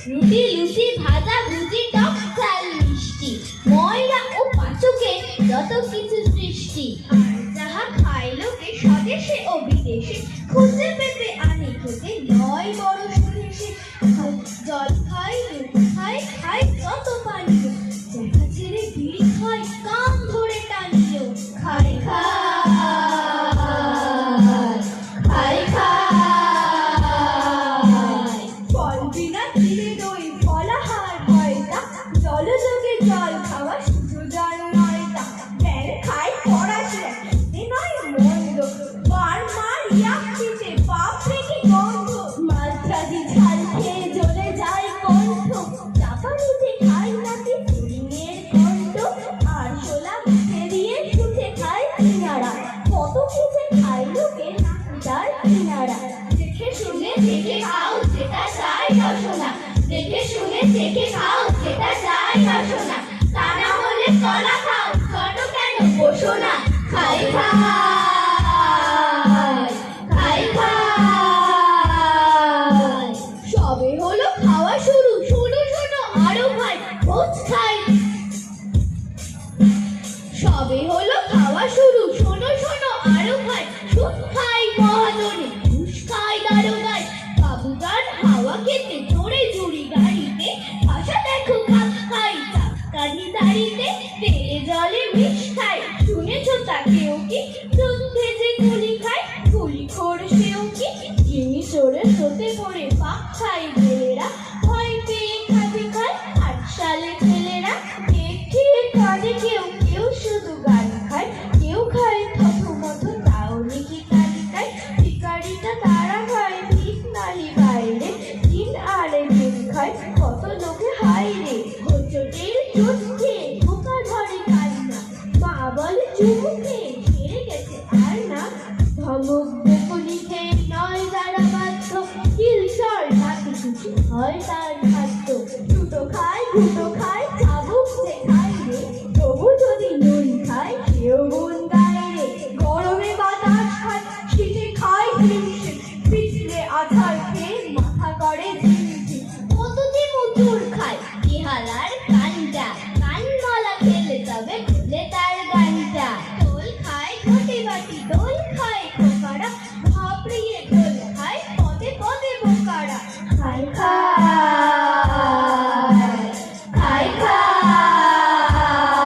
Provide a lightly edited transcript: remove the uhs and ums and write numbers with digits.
রুটি লুচি ভাজা ভুজি টক ঝাল মিষ্টি ময়রা ও পাচকের যত কিছু সৃষ্টি আর যাহা খায় লোকে স্বদেশে ও বিদেশে খুঁজে পেতে আনে খেতে নয় বড় সুদেশে জল খাই দুধ খাই খাই যত পানীয় দেখা ছেড়ে বিড়ি খাই কাম ধরে টানিও খাই খাই ফল বিনা চিড়ে দই ফলাহার ময়দা জলযোগে জল খাওয়া শুধু জল নয়টা ব্যাং খাই পড়াশোনা নয় মন্দ বার মার ইয়াক দিতে পাপ রেখে গন্ধ মালত্রাদি ঝাল খেয়ে জ্বলে যায় কণ্ঠ চাপা রুটে খাই নাকি পুরিঙের কণ্ঠ আর শোলা মুখে দিয়ে ছুটে খায় কিনারা কত কিছু খাই লোকে তার কিনারা দেখে শুনে দেখে খাও যেটা চাই রসনা দেখে শুনে দেখে খাও যেটা চাই রসনা তা না হলে কলা খাও ছোট কেন বসো না খাই সবে হলো খাওয়া শুরু শোনো শোনো আরো ভাই ভোজ খাই সবে হলো খাওয়া শুরু শোনো শোনো আরো ভাই সুদ খাই মহাজনে ঘুষ খাই দারোগায় বাবুগান হাওয়া খেতে চড়ে জুড়ি গাড়িতে ভাষা দেখো খাপ খাই চাকানি দাড়িতে তেলে জলে বিষ খাই শুনেছ তা কেউ কি দুধ ভেজে গুলি খাই গুলি খোর সেও কি চিনি চড়ে সোতে পড়ে পাক খাই ছেলেরা ভয় পেয়ে খাবি খায় 8 সালে ছেলেরা খেয়ে খেয়ে কাঁদে কেউ